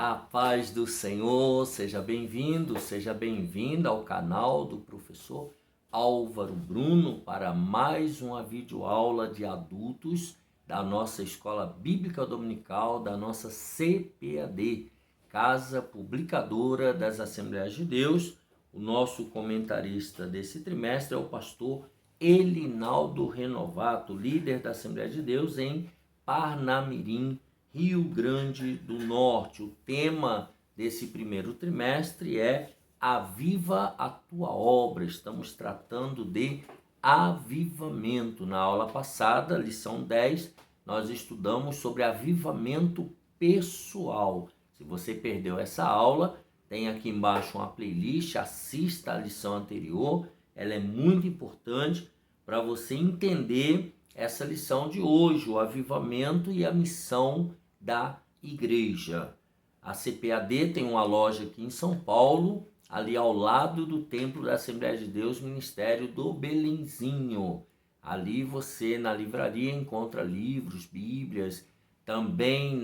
A paz do Senhor, seja bem-vindo, seja bem-vinda ao canal do professor Álvaro Bruno para mais uma videoaula de adultos da nossa Escola Bíblica Dominical, da nossa CPAD, Casa Publicadora das Assembleias de Deus. O nosso comentarista desse trimestre é o pastor Elinaldo Renovato, líder da Assembleia de Deus em Parnamirim, Rio Grande do Norte. O tema desse primeiro trimestre é Aviva a tua obra. Estamos tratando de avivamento. Na aula passada, lição 10, nós estudamos sobre avivamento pessoal. Se você perdeu essa aula, tem aqui embaixo uma playlist, assista a lição anterior. Ela é muito importante para você entender essa lição de hoje, o avivamento e a missão da igreja. A CPAD tem uma loja aqui em São Paulo, ali ao lado do Templo da Assembleia de Deus, Ministério do Belenzinho. Ali você, na livraria, encontra livros, bíblias. Também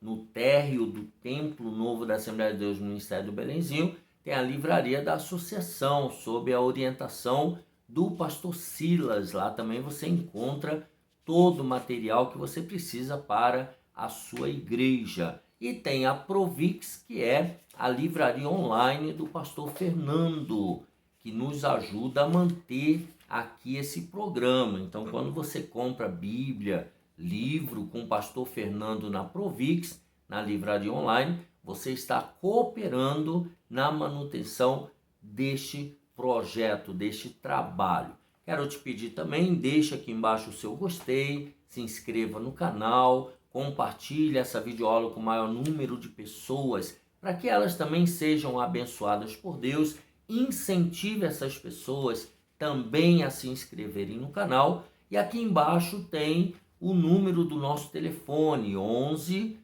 no térreo do Templo Novo da Assembleia de Deus, Ministério do Belenzinho, tem a livraria da associação, sob a orientação do pastor Silas. Lá também você encontra todo o material que você precisa para a sua igreja. E tem a Provix, que é a livraria online do pastor Fernando, que nos ajuda a manter aqui esse programa. Então, quando você compra Bíblia, livro com o pastor Fernando na Provix, na livraria online, você está cooperando na manutenção deste projeto, deste trabalho. Quero te pedir também, deixa aqui embaixo o seu gostei, se inscreva no canal, compartilhe essa videoaula com o maior número de pessoas, para que elas também sejam abençoadas por Deus. Incentive essas pessoas também a se inscreverem no canal. E aqui embaixo tem o número do nosso telefone, 11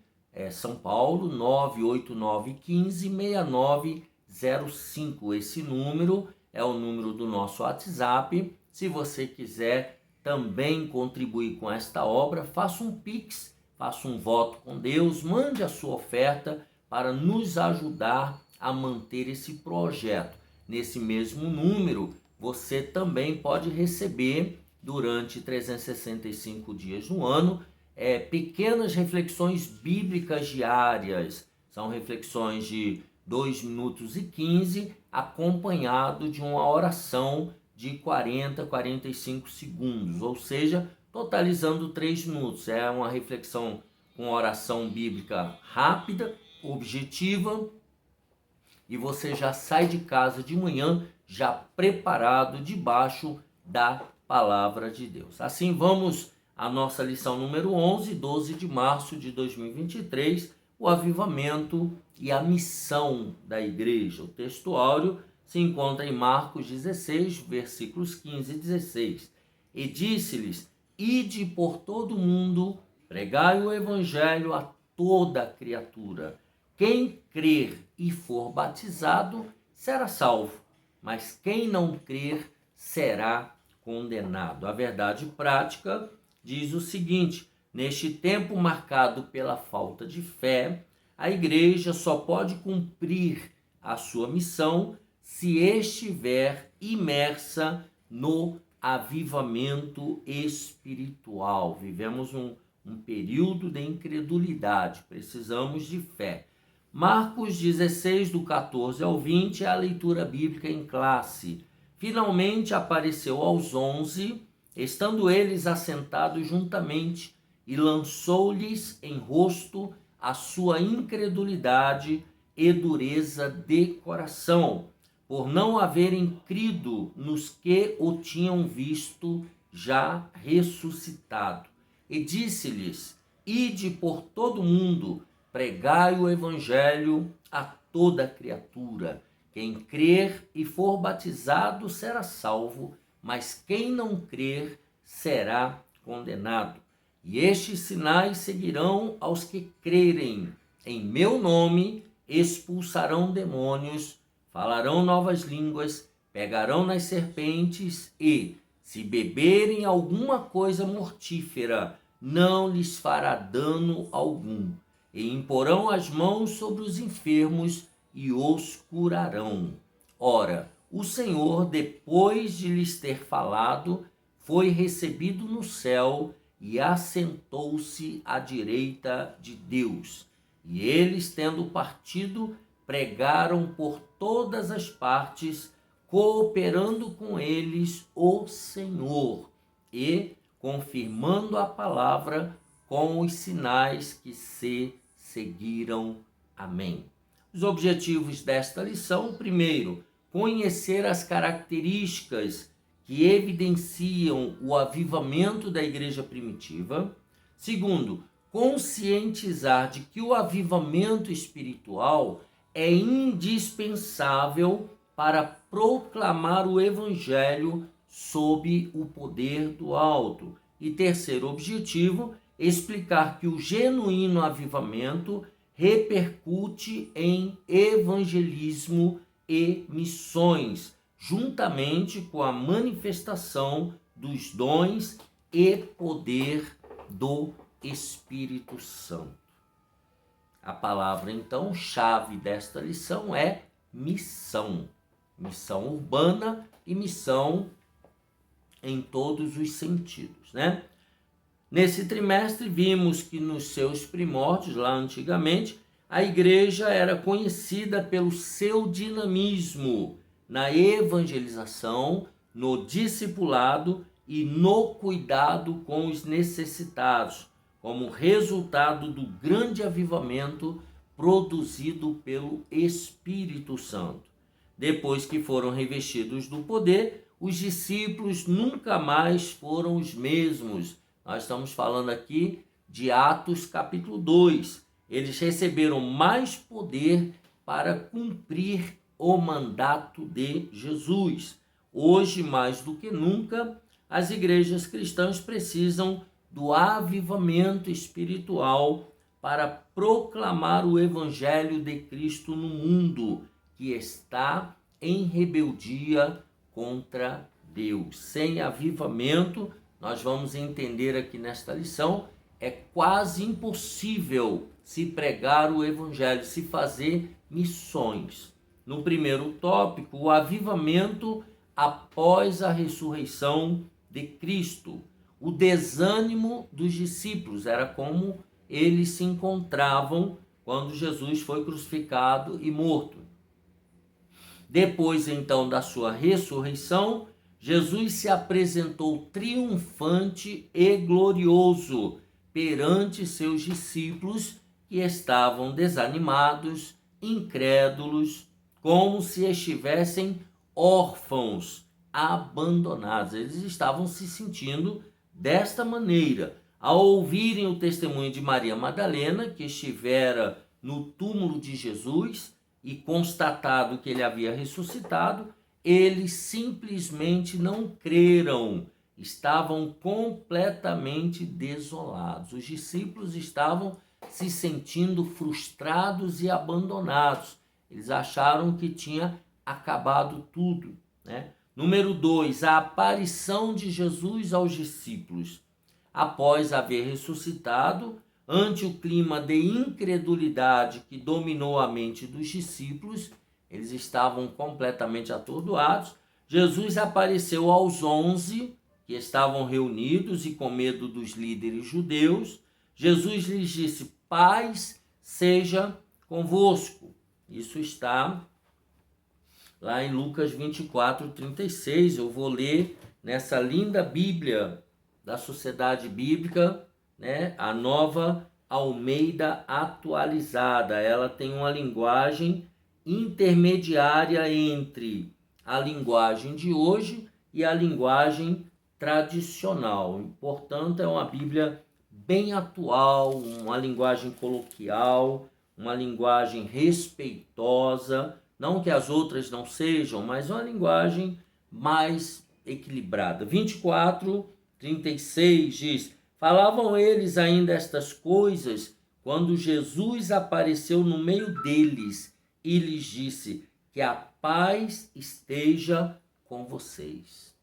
São Paulo, 989156905. Esse número é o número do nosso WhatsApp. Se você quiser também contribuir com esta obra, faça um Pix, faça um voto com Deus, mande a sua oferta para nos ajudar a manter esse projeto. Nesse mesmo número, você também pode receber durante 365 dias no ano pequenas reflexões bíblicas diárias. São reflexões de 2 minutos e 15, acompanhado de uma oração de 40 a 45 segundos, ou seja, totalizando 3 minutos. É uma reflexão com oração bíblica rápida, objetiva, e você já sai de casa de manhã já preparado debaixo da palavra de Deus. Assim, vamos à nossa lição número 11, 12 de março de 2023, o avivamento e a missão da igreja. O texto áureo se encontra em Marcos 16, versículos 15 e 16. E disse-lhes: Ide por todo o mundo, pregai o evangelho a toda criatura. Quem crer e for batizado será salvo, mas quem não crer será condenado. A verdade prática diz o seguinte: neste tempo marcado pela falta de fé, a igreja só pode cumprir a sua missão se estiver imersa no avivamento espiritual. Vivemos um período de incredulidade, precisamos de fé. Marcos 16, do 14 ao 20, é a leitura bíblica em classe. Finalmente apareceu aos 11, estando eles assentados juntamente, e lançou-lhes em rosto a sua incredulidade e dureza de coração, por não haverem crido nos que o tinham visto já ressuscitado. E disse-lhes: Ide por todo o mundo, pregai o evangelho a toda criatura. Quem crer e for batizado será salvo, mas quem não crer será condenado. E estes sinais seguirão aos que crerem. Em meu nome expulsarão demônios, falarão novas línguas, pegarão nas serpentes e, se beberem alguma coisa mortífera, não lhes fará dano algum. e imporão as mãos sobre os enfermos e os curarão. Ora, o Senhor, depois de lhes ter falado, foi recebido no céu e assentou-se à direita de Deus. E eles, tendo partido, pregaram por todas as partes, cooperando com eles o Senhor e confirmando a palavra com os sinais que se seguiram. Amém. Os objetivos desta lição: primeiro, conhecer as características que evidenciam o avivamento da igreja primitiva. Segundo, conscientizar de que o avivamento espiritual é indispensável para proclamar o evangelho sob o poder do alto. E terceiro objetivo, explicar que o genuíno avivamento repercute em evangelismo e missões, juntamente com a manifestação dos dons e poder do Espírito Santo. A palavra, então, chave desta lição é missão. Missão urbana e missão em todos os sentidos, né? Nesse trimestre, vimos que nos seus primórdios, lá antigamente, a igreja era conhecida pelo seu dinamismo na evangelização, no discipulado e no cuidado com os necessitados, como resultado do grande avivamento produzido pelo Espírito Santo. Depois que foram revestidos do poder, os discípulos nunca mais foram os mesmos. Nós estamos falando aqui de Atos capítulo 2. Eles receberam mais poder para cumprir o mandato de Jesus. Hoje, mais do que nunca, as igrejas cristãs precisam do avivamento espiritual para proclamar o evangelho de Cristo no mundo que está em rebeldia contra Deus. Sem avivamento, nós vamos entender aqui nesta lição, é quase impossível se pregar o evangelho, se fazer missões. No primeiro tópico, o avivamento após a ressurreição de Cristo. O desânimo dos discípulos era como eles se encontravam quando Jesus foi crucificado e morto. Depois, então, da sua ressurreição, Jesus se apresentou triunfante e glorioso perante seus discípulos que estavam desanimados, incrédulos, como se estivessem órfãos, abandonados. Eles estavam se sentindo desta maneira. Ao ouvirem o testemunho de Maria Madalena, que estivera no túmulo de Jesus e constatado que ele havia ressuscitado, eles simplesmente não creram, estavam completamente desolados. Os discípulos estavam se sentindo frustrados e abandonados. Eles acharam que tinha acabado tudo, né? Número 2, a aparição de Jesus aos discípulos. Após haver ressuscitado, ante o clima de incredulidade que dominou a mente dos discípulos, eles estavam completamente atordoados. Jesus apareceu aos 11 que estavam reunidos e com medo dos líderes judeus. Jesus lhes disse: paz seja convosco. Isso está lá em Lucas 24:36. Eu vou ler nessa linda Bíblia da Sociedade Bíblica, né? A Nova Almeida Atualizada. Ela tem uma linguagem intermediária entre a linguagem de hoje e a linguagem tradicional. Portanto, é uma Bíblia bem atual, uma linguagem coloquial, uma linguagem respeitosa, não que as outras não sejam, mas uma linguagem mais equilibrada. 24:36 diz: falavam eles ainda estas coisas quando Jesus apareceu no meio deles e lhes disse: que a paz esteja com vocês.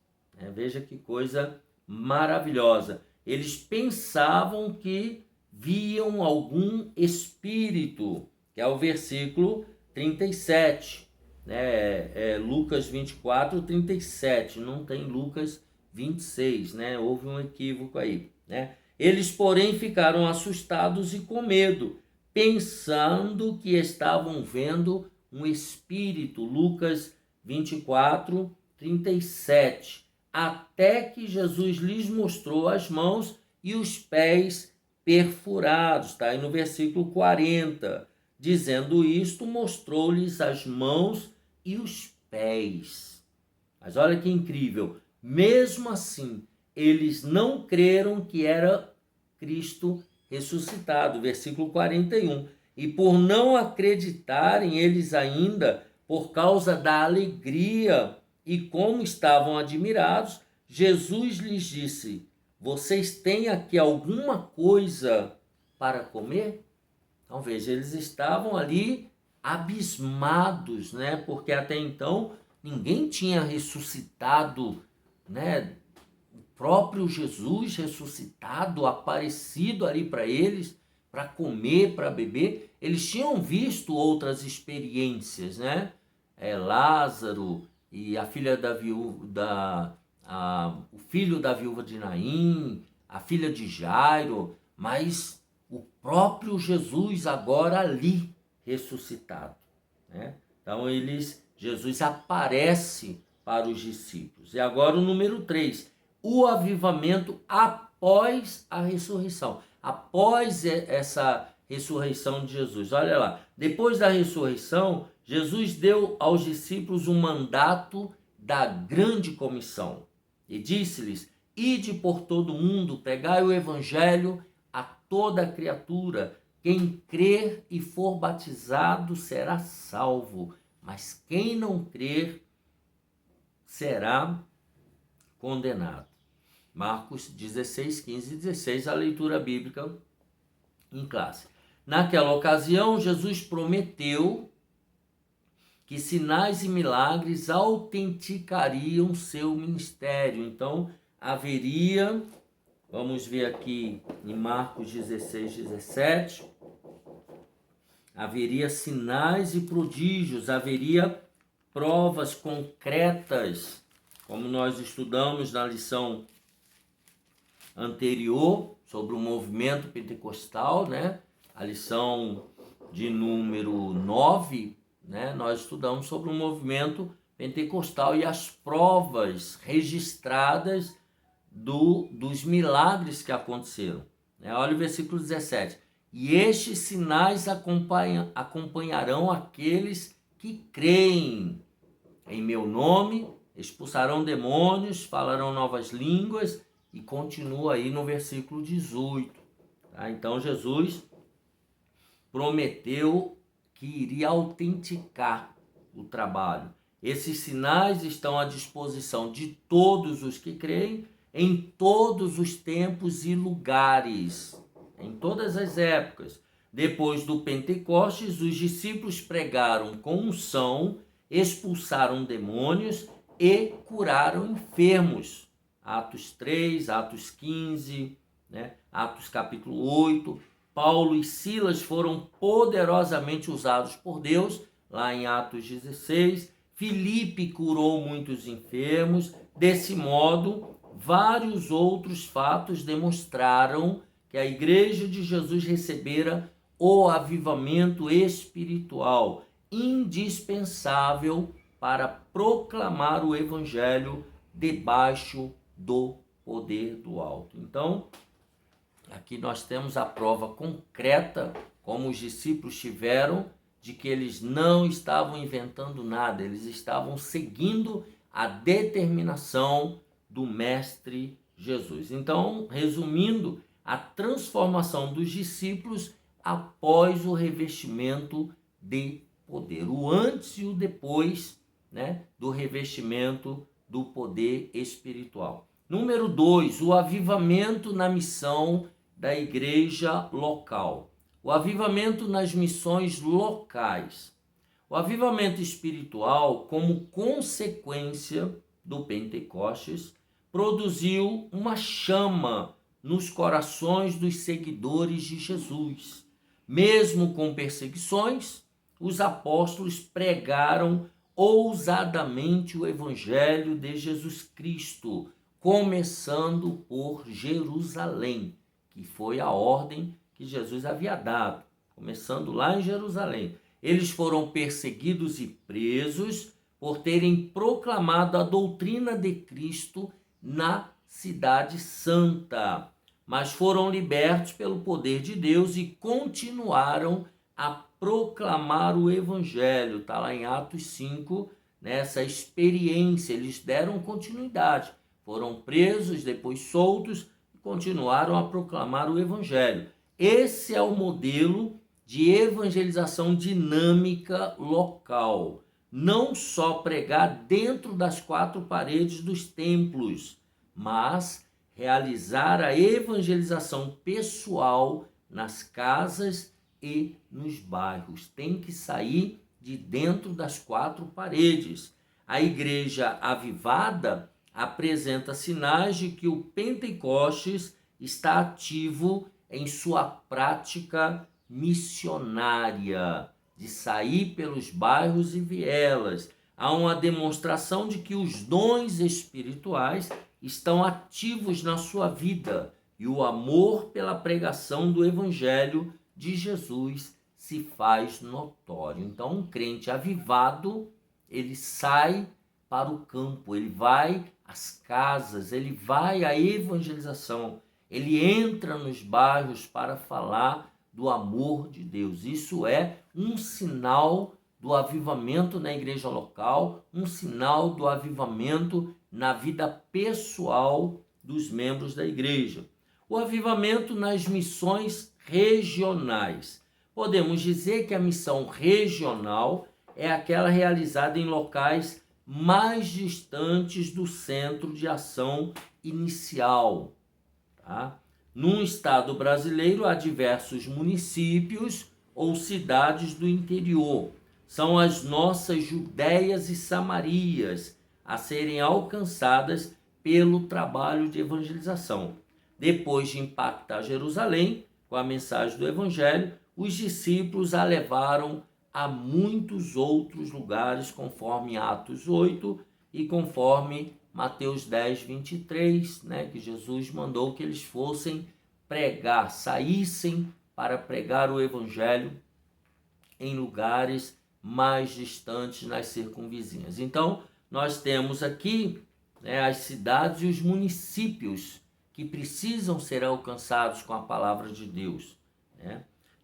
Veja que coisa maravilhosa. Eles pensavam que viam algum espírito, que é o versículo 37, né? Lucas 24, 37, não tem Lucas 26, né? Houve um equívoco aí, né? Eles, porém, ficaram assustados e com medo, pensando que estavam vendo um espírito. Lucas 24, 37. Até que Jesus lhes mostrou as mãos e os pés perfurados. Está aí no versículo 40. Dizendo isto, mostrou-lhes as mãos e os pés. Mas olha que incrível. Mesmo assim, eles não creram que era Cristo ressuscitado. Versículo 41. E por não acreditarem eles ainda, por causa da alegria e como estavam admirados, Jesus lhes disse: vocês têm aqui alguma coisa para comer? Então veja, eles estavam ali abismados, né? Porque até então ninguém tinha ressuscitado, né? O próprio Jesus ressuscitado, aparecido ali para eles, para comer, para beber. Eles tinham visto outras experiências, né? Lázaro e a filha da viúva, o filho da viúva de Naim, a filha de Jairo, mas o próprio Jesus agora ali ressuscitado, né? Então Jesus aparece para os discípulos. E agora o número 3, o avivamento após a ressurreição. Após essa ressurreição de Jesus. Olha lá, depois da ressurreição, Jesus deu aos discípulos um mandato da grande comissão. E disse-lhes: ide por todo o mundo, pregai o evangelho a toda criatura. Quem crer e for batizado será salvo, mas quem não crer será condenado. Marcos 16, 15 e 16, a leitura bíblica em classe. Naquela ocasião, Jesus prometeu que sinais e milagres autenticariam seu ministério. Então, haveria, vamos ver aqui em Marcos 16, 17, haveria sinais e prodígios, haveria provas concretas, como nós estudamos na lição anterior sobre o movimento pentecostal, né? A lição de número 9, né? Nós estudamos sobre o movimento pentecostal e as provas registradas dos milagres que aconteceram, né? Olha o versículo 17. E estes sinais acompanharão aqueles que creem em meu nome, expulsarão demônios, falarão novas línguas, e continua aí no versículo 18. Tá? Então Jesus prometeu que iria autenticar o trabalho. Esses sinais estão à disposição de todos os que creem, em todos os tempos e lugares, em todas as épocas. Depois do Pentecostes, os discípulos pregaram com unção, expulsaram demônios e curaram enfermos. Atos 3, Atos 15, né? Atos capítulo 8. Paulo e Silas foram poderosamente usados por Deus, lá em Atos 16. Filipe curou muitos enfermos. Desse modo, vários outros fatos demonstraram que a igreja de Jesus recebera o avivamento espiritual indispensável para proclamar o evangelho debaixo do poder do alto. Então, aqui nós temos a prova concreta, como os discípulos tiveram, de que eles não estavam inventando nada, eles estavam seguindo a determinação do Mestre Jesus. Então, resumindo, a transformação dos discípulos após o revestimento de poder, o antes e o depois, né, do revestimento do poder espiritual. Número 2, o avivamento na missão da igreja local. O avivamento nas missões locais. O avivamento espiritual, como consequência do Pentecostes, produziu uma chama nos corações dos seguidores de Jesus. Mesmo com perseguições, os apóstolos pregaram ousadamente o Evangelho de Jesus Cristo, começando por Jerusalém, que foi a ordem que Jesus havia dado, começando lá em Jerusalém. Eles foram perseguidos e presos por terem proclamado a doutrina de Cristo na Cidade Santa, mas foram libertos pelo poder de Deus e continuaram a proclamar o Evangelho. Está lá em Atos 5, nessa experiência, eles deram continuidade. Foram presos, depois soltos, e continuaram a proclamar o Evangelho. Esse é o modelo de evangelização dinâmica local. Não só pregar dentro das quatro paredes dos templos, mas realizar a evangelização pessoal nas casas e nos bairros. Tem que sair de dentro das quatro paredes. A igreja avivada apresenta sinais de que o Pentecostes está ativo em sua prática missionária, de sair pelos bairros e vielas. Há uma demonstração de que os dons espirituais estão ativos na sua vida e o amor pela pregação do Evangelho de Jesus se faz notório. Então, um crente avivado, ele sai para o campo, ele vai às casas, ele vai à evangelização, ele entra nos bairros para falar do amor de Deus. Isso é um sinal do avivamento na igreja local, um sinal do avivamento na vida pessoal dos membros da igreja. O avivamento nas missões regionais. Podemos dizer que a missão regional é aquela realizada em locais mais distantes do centro de ação inicial. Tá? Num estado brasileiro, há diversos municípios ou cidades do interior. São as nossas Judéias e Samarias a serem alcançadas pelo trabalho de evangelização. Depois de impactar Jerusalém com a mensagem do Evangelho, os discípulos a levaram a muitos outros lugares, conforme Atos 8 e conforme Mateus 10, 23, que Jesus mandou que eles fossem pregar, saíssem para pregar o Evangelho em lugares mais distantes, nas circunvizinhas. Então, nós temos aqui as cidades e os municípios que precisam ser alcançados com a palavra de Deus.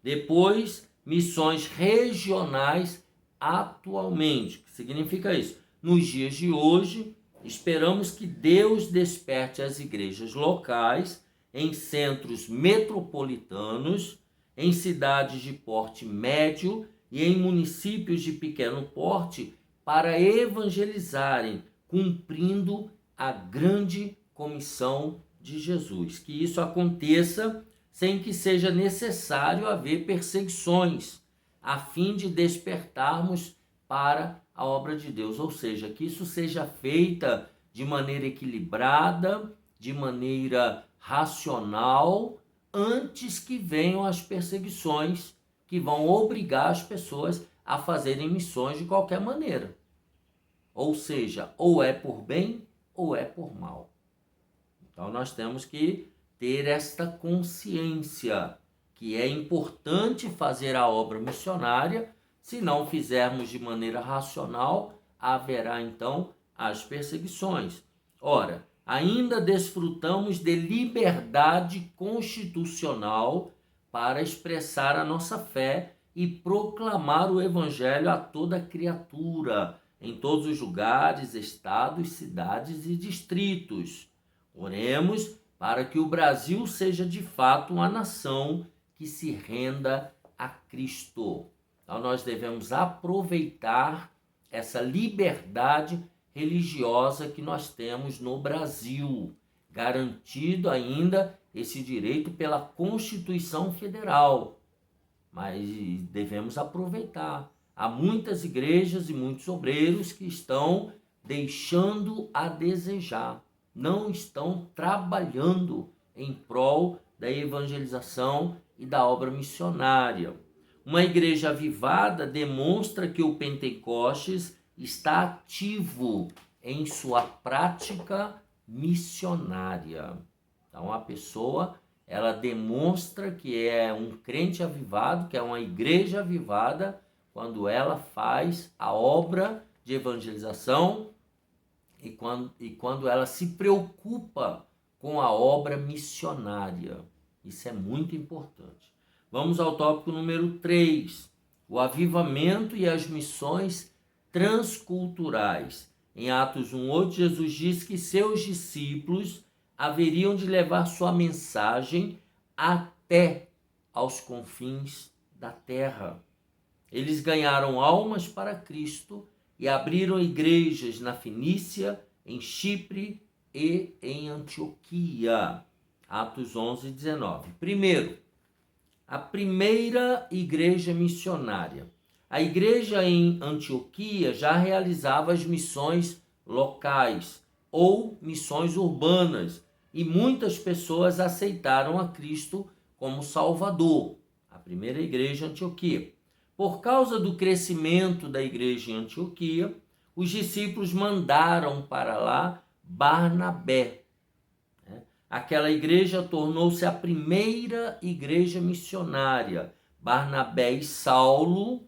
Depois, missões regionais atualmente. O que significa isso? Nos dias de hoje, esperamos que Deus desperte as igrejas locais em centros metropolitanos, em cidades de porte médio e em municípios de pequeno porte para evangelizarem, cumprindo a grande comissão de Jesus. Que isso aconteça sem que seja necessário haver perseguições, a fim de despertarmos para a obra de Deus. Ou seja, que isso seja feita de maneira equilibrada, de maneira racional, antes que venham as perseguições que vão obrigar as pessoas a fazerem missões de qualquer maneira. Ou seja, ou é por bem ou é por mal. Então nós temos que ter esta consciência que é importante fazer a obra missionária. Se não fizermos de maneira racional, haverá então as perseguições. Ora, ainda desfrutamos de liberdade constitucional para expressar a nossa fé e proclamar o Evangelho a toda criatura, em todos os lugares, estados, cidades e distritos. Oremos para que o Brasil seja de fato uma nação que se renda a Cristo. Então nós devemos aproveitar essa liberdade religiosa que nós temos no Brasil, garantido ainda esse direito pela Constituição Federal, mas devemos aproveitar. Há muitas igrejas e muitos obreiros que estão deixando a desejar, não estão trabalhando em prol da evangelização e da obra missionária. Uma igreja avivada demonstra que o Pentecostes está ativo em sua prática missionária. Então, a pessoa, ela demonstra que é um crente avivado, que é uma igreja avivada, quando ela faz a obra de evangelização e quando ela se preocupa com a obra missionária. Isso é muito importante. Vamos ao tópico número 3, o avivamento e as missões transculturais. Em Atos 1:8, Jesus diz que seus discípulos haveriam de levar sua mensagem até aos confins da terra. Eles ganharam almas para Cristo e abriram igrejas na Fenícia, em Chipre e em Antioquia. Atos 11:19. Primeiro, a primeira igreja missionária. A igreja em Antioquia já realizava as missões locais ou missões urbanas e muitas pessoas aceitaram a Cristo como Salvador. A primeira igreja em Antioquia. Por causa do crescimento da igreja em Antioquia, os discípulos mandaram para lá Barnabé. Aquela igreja tornou-se a primeira igreja missionária. Barnabé e Saulo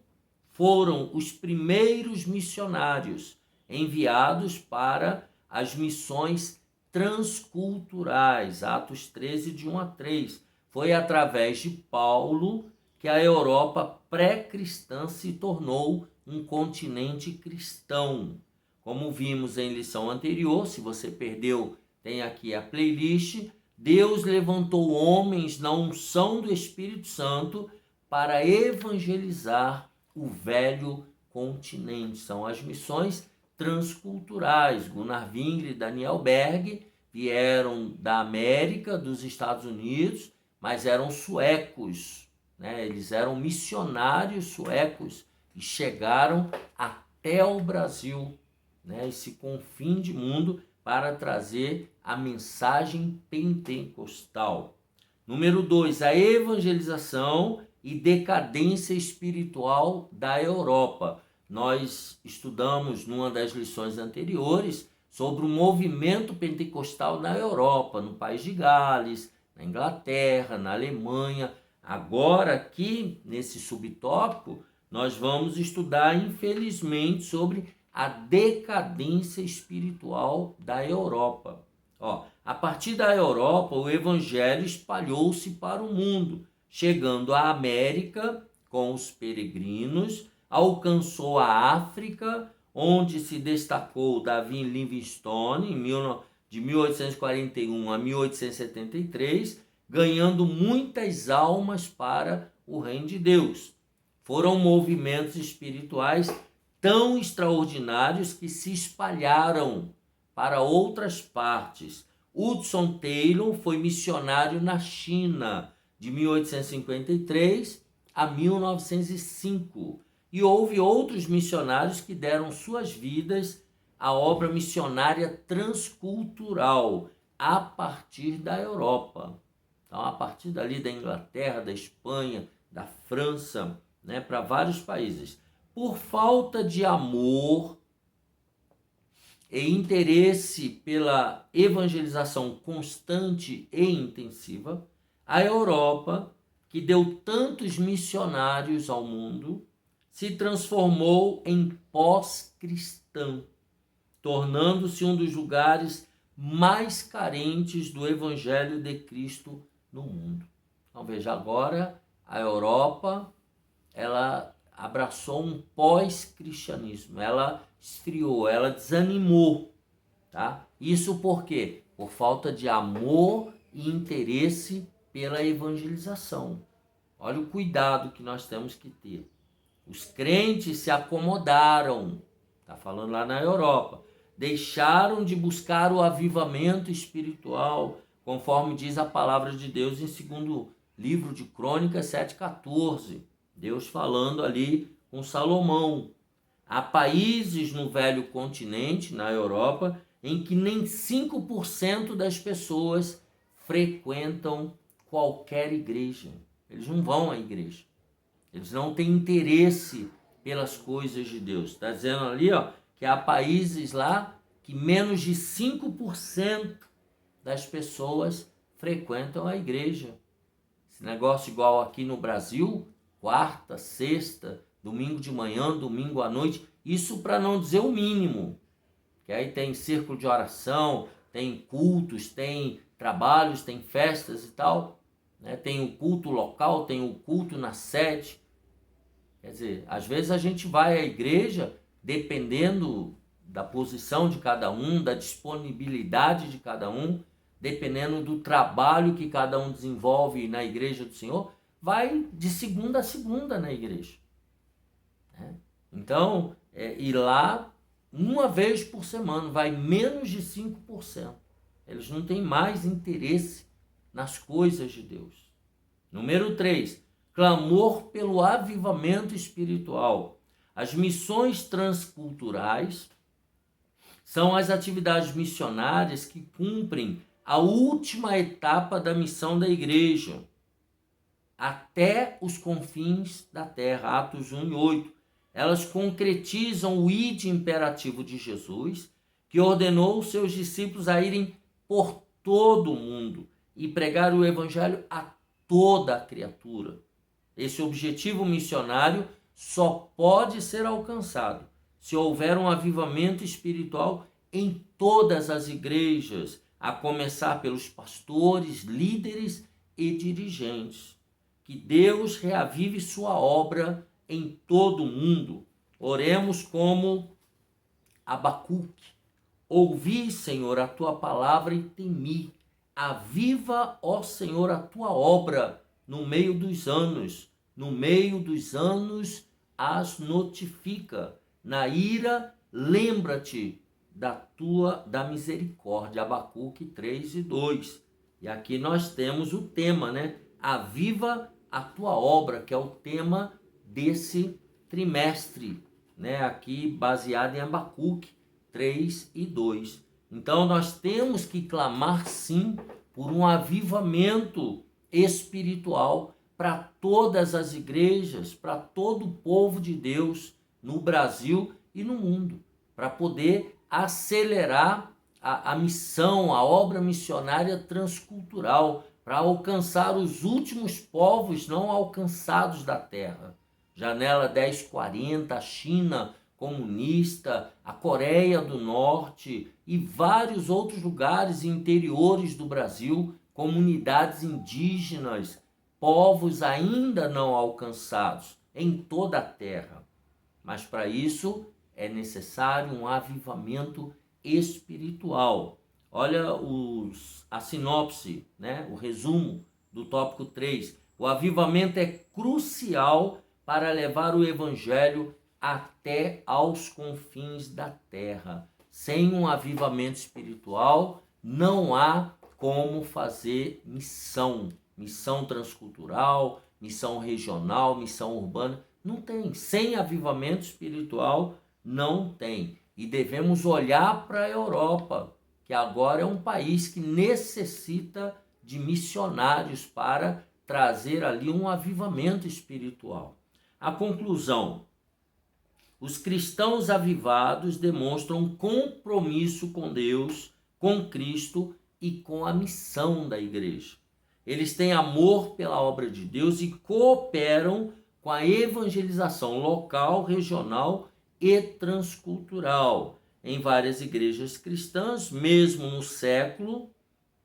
foram os primeiros missionários enviados para as missões transculturais. Atos 13, de 1-3. Foi através de Paulo que a Europa pré-cristã se tornou um continente cristão. Como vimos em lição anterior, se você perdeu, tem aqui a playlist. Deus levantou homens na unção do Espírito Santo para evangelizar o velho continente. São as missões transculturais. Gunnar Wingre e Daniel Berg vieram da América, dos Estados Unidos, mas eram suecos, né? Eles eram missionários suecos e chegaram até o Brasil, né? Esse confim de mundo, para trazer a mensagem pentecostal. Número 2, a evangelização e decadência espiritual da Europa. Nós estudamos numa das lições anteriores sobre o movimento pentecostal na Europa, no País de Gales, na Inglaterra, na Alemanha. Agora, aqui nesse subtópico, nós vamos estudar, infelizmente, sobre a decadência espiritual da Europa. A partir da Europa, o evangelho espalhou-se para o mundo, chegando à América com os peregrinos, alcançou a África, onde se destacou Davi Livingstone, de 1841 a 1873, ganhando muitas almas para o reino de Deus. Foram movimentos espirituais tão extraordinários que se espalharam para outras partes. Hudson Taylor foi missionário na China de 1853 a 1905 e houve outros missionários que deram suas vidas à obra missionária transcultural a partir da Europa. Então, a partir dali da Inglaterra, da Espanha, da França, né, para vários países. Por falta de amor e interesse pela evangelização constante e intensiva, a Europa, que deu tantos missionários ao mundo, se transformou em pós-cristã, tornando-se um dos lugares mais carentes do Evangelho de Cristo no mundo. Então veja, agora a Europa, ela abraçou um pós-cristianismo, ela esfriou, ela desanimou, tá? Isso por quê? Por falta de amor e interesse pela evangelização. Olha o cuidado que nós temos que ter. Os crentes se acomodaram, tá falando lá na Europa, deixaram de buscar o avivamento espiritual, conforme diz a palavra de Deus em 2º livro de Crônicas 7:14. Deus falando ali com Salomão. Há países no velho continente, na Europa, em que nem 5% das pessoas frequentam qualquer igreja. Eles não vão à igreja. Eles não têm interesse pelas coisas de Deus. Está dizendo ali, que há países lá que menos de 5% das pessoas frequentam a igreja. Esse negócio igual aqui no Brasil, quarta, sexta, domingo de manhã, domingo à noite, isso para não dizer o mínimo. Que aí tem círculo de oração, tem cultos, tem trabalhos, tem festas e tal, né? Tem o culto local, tem o culto na sede. Quer dizer, às vezes a gente vai à igreja dependendo da posição de cada um, da disponibilidade de cada um, dependendo do trabalho que cada um desenvolve na igreja do Senhor, vai de segunda a segunda na igreja. Né? Então, ir lá uma vez por semana, vai menos de 5%. Eles não têm mais interesse nas coisas de Deus. Número 3, clamor pelo avivamento espiritual. As missões transculturais são as atividades missionárias que cumprem a última etapa da missão da igreja, até os confins da terra, Atos 1 e 8. Elas concretizam o ide imperativo de Jesus, que ordenou os seus discípulos a irem por todo o mundo e pregar o evangelho a toda a criatura. Esse objetivo missionário só pode ser alcançado se houver um avivamento espiritual em todas as igrejas, a começar pelos pastores, líderes e dirigentes. Que Deus reavive sua obra em todo o mundo. Oremos como Abacuque. Ouvi, Senhor, a tua palavra e temi. Aviva, ó Senhor, a tua obra no meio dos anos. No meio dos anos as notifica. Na ira, lembra-te da misericórdia. Abacuque 3 e 2. E aqui nós temos o tema, né? Aviva a tua obra, que é o tema desse trimestre, né? Aqui baseado em Abacuque 3 e 2. Então nós temos que clamar sim por um avivamento espiritual para todas as igrejas, para todo o povo de Deus no Brasil e no mundo, para poder acelerar a missão, a obra missionária transcultural, para alcançar os últimos povos não alcançados da terra. Janela 1040, a China comunista, a Coreia do Norte e vários outros lugares interiores do Brasil, comunidades indígenas, povos ainda não alcançados em toda a terra. Mas para isso é necessário um avivamento espiritual. Olha a sinopse, né? O resumo do tópico 3. O avivamento é crucial para levar o evangelho até aos confins da terra. Sem um avivamento espiritual, não há como fazer missão transcultural, missão regional, missão urbana. Não tem. Sem avivamento espiritual, não tem. E devemos olhar para a Europa, que agora é um país que necessita de missionários para trazer ali um avivamento espiritual. A conclusão: os cristãos avivados demonstram compromisso com Deus, com Cristo e com a missão da igreja. Eles têm amor pela obra de Deus e cooperam com a evangelização local, regional e transcultural. Em várias igrejas cristãs, mesmo no século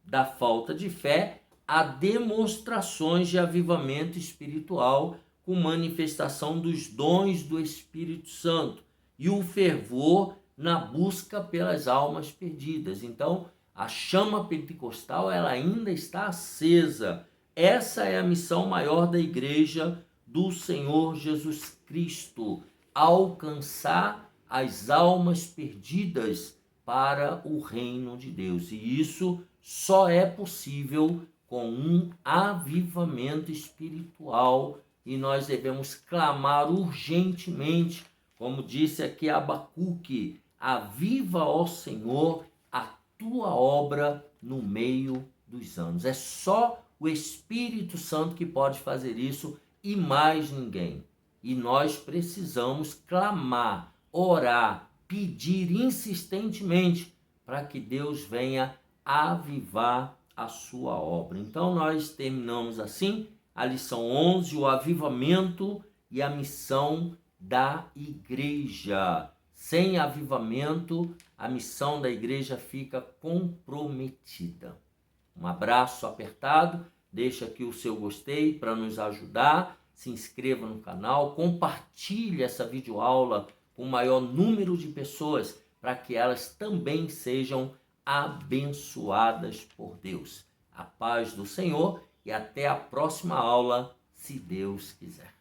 da falta de fé, há demonstrações de avivamento espiritual com manifestação dos dons do Espírito Santo e o fervor na busca pelas almas perdidas. Então, a chama pentecostal ela ainda está acesa. Essa é a missão maior da igreja do Senhor Jesus Cristo, alcançar as almas perdidas para o reino de Deus. E isso só é possível com um avivamento espiritual e nós devemos clamar urgentemente, como disse aqui Abacuque: aviva, ó Senhor, a tua obra no meio dos anos. É só o Espírito Santo que pode fazer isso e mais ninguém. E nós precisamos clamar, orar, pedir insistentemente para que Deus venha avivar a sua obra. Então nós terminamos assim a lição 11, o avivamento e a missão da igreja. Sem avivamento, a missão da igreja fica comprometida. Um abraço apertado, deixa aqui o seu gostei para nos ajudar, se inscreva no canal, compartilhe essa videoaula com o maior número de pessoas para que elas também sejam abençoadas por Deus. A paz do Senhor e até a próxima aula, se Deus quiser.